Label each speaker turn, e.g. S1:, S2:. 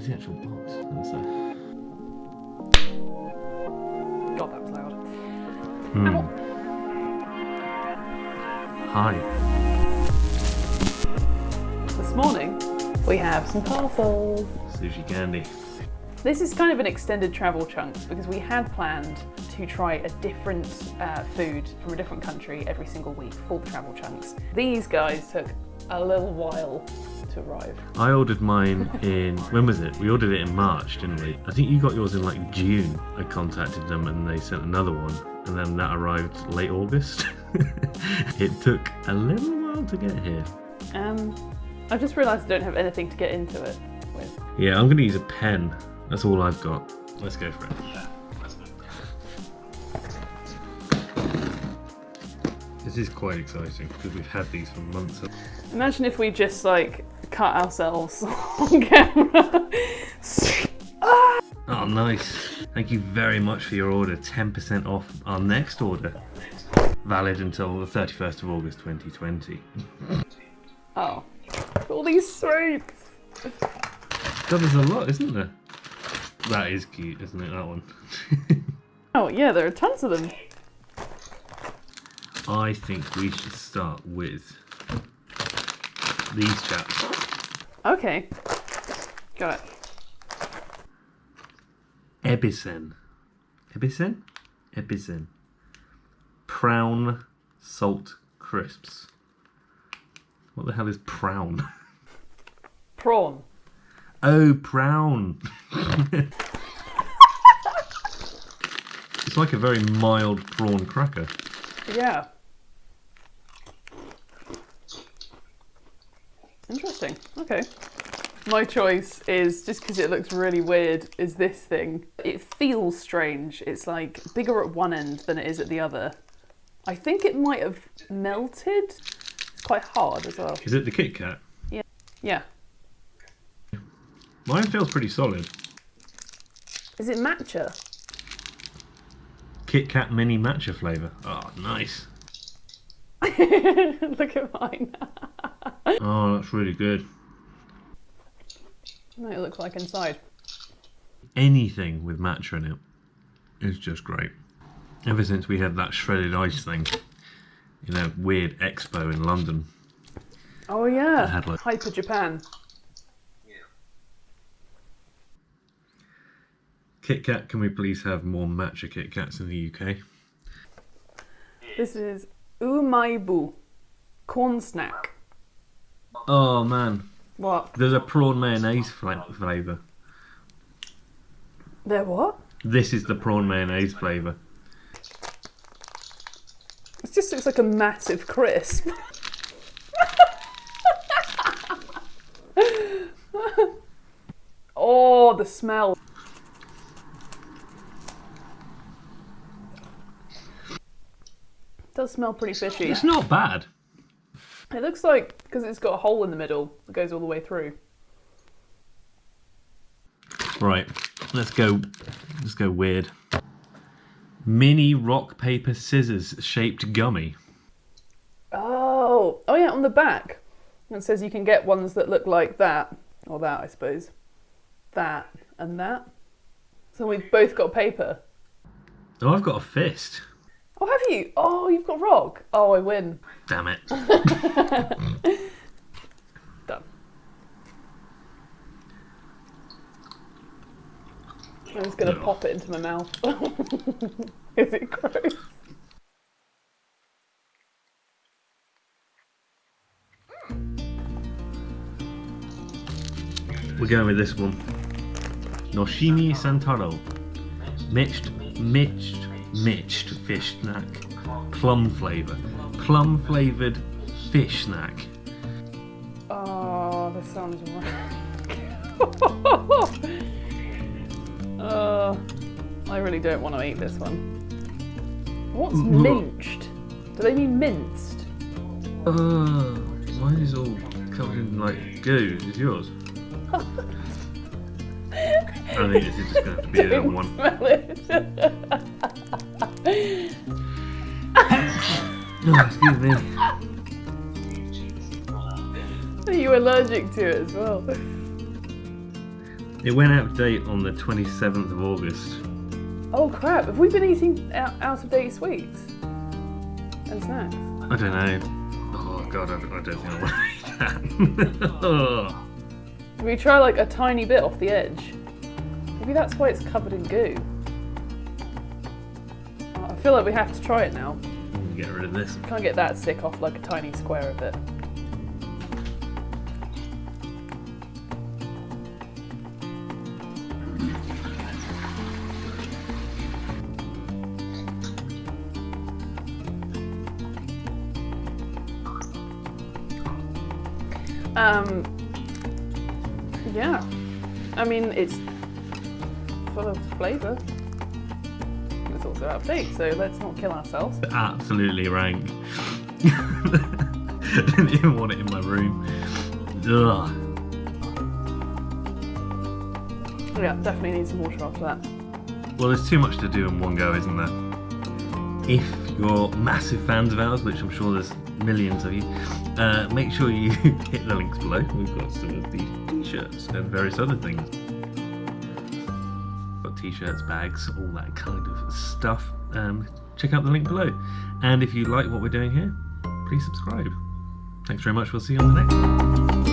S1: the actual box? What's that?
S2: God, that was loud.
S1: Hi.
S2: This morning, we have some parcels.
S1: Sushi candy.
S2: This is kind of an extended travel chunk because we had planned to try a different food from a different country every single week for the travel chunks. These guys took a little while to arrive.
S1: I ordered mine in, when was it? We ordered it in March, didn't we? I think you got yours in like June. I contacted them and they sent another one, and then that arrived late August. It took a little while to get here.
S2: I've just realised I don't have anything to get into it with.
S1: Yeah, I'm going to use a pen. That's all I've got. Let's go for it. This is quite exciting because we've had these for months.
S2: Imagine if we just like cut ourselves on camera.
S1: Oh, nice. Thank you very much for your order. 10% off our next order. Valid until the 31st of August 2020.
S2: Oh, all these sweets.
S1: God, there's a lot, isn't there? That is cute, isn't it, that one?
S2: Oh yeah, there are tons of them.
S1: I think we should start with these chaps.
S2: Okay, got it.
S1: Ebisen. Ebisen? Ebisen. Prawn salt crisps. What the hell is prawn?
S2: Prawn.
S1: Oh, prawn. It's like a very mild prawn cracker.
S2: Yeah. Interesting. Okay. My choice is, just because it looks really weird, is this thing. It feels strange. It's like bigger at one end than it is at the other. I think it might have melted. It's quite hard as well.
S1: Is it the Kit Kat?
S2: Yeah. Yeah.
S1: Mine feels pretty solid.
S2: Is it matcha?
S1: Kit Kat mini matcha flavour. Oh, nice.
S2: Look at mine.
S1: Oh, that's really good.
S2: What it looks like inside.
S1: Anything with matcha in it is just great. Ever since we had that shredded ice thing in a weird expo in London.
S2: Oh yeah,
S1: had like...
S2: Hyper Japan.
S1: Kit Kat, can we please have more matcha Kit Kats in the UK?
S2: This is umaibu, corn snack.
S1: Oh man.
S2: What?
S1: There's a prawn mayonnaise flavour.
S2: There what?
S1: This is the prawn mayonnaise flavour.
S2: It just looks like a massive crisp. Oh, the smell. It does smell pretty fishy.
S1: It's not bad.
S2: It looks like, because it's got a hole in the middle that goes all the way through.
S1: Right, let's go weird. Mini rock, paper, scissors shaped gummy.
S2: Oh yeah, on the back. It says you can get ones that look like that. Or that, I suppose. That and that. So we've both got paper.
S1: Oh, I've got a fist.
S2: Oh, have you? Oh, you've got rock. Oh, I win.
S1: Damn it.
S2: Done. I'm just going to pop it into my mouth. Is it gross?
S1: We're going with this one. Noshimi Santaro. Mixed fish snack. Plum flavour. Plum flavoured fish snack.
S2: Oh, this sounds right. I really don't want to eat this one. What's minced? Do they mean minced?
S1: Mine is all covered in like goo. Is yours? I think this is just going to have to be a one.
S2: Smell it.
S1: Oh, excuse me.
S2: Are you allergic to it as well?
S1: It went out of date on the 27th of August.
S2: Oh crap, have we been eating out of date sweets and snacks?
S1: I don't know. Oh god, I don't think I want to eat that. Oh.
S2: Can we try like a tiny bit off the edge? Maybe that's why it's covered in goo. Oh, I feel like we have to try it now.
S1: Get rid of this.
S2: Can't get that sick off like a tiny square of it. Yeah. I mean, it's full of flavour. It's also out of date, so let's not kill ourselves.
S1: Absolutely rank. I didn't even want it in my room. Ugh.
S2: Yeah, definitely need some water after that.
S1: Well, there's too much to do in one go, isn't there? If you're massive fans of ours, which I'm sure there's millions of you, make sure you hit the links below. We've got some of these t-shirts and various other things. Got t-shirts, bags, all that kind of stuff. Check out the link below. And if you like what we're doing here, please subscribe. Thanks very much. We'll see you on the next one.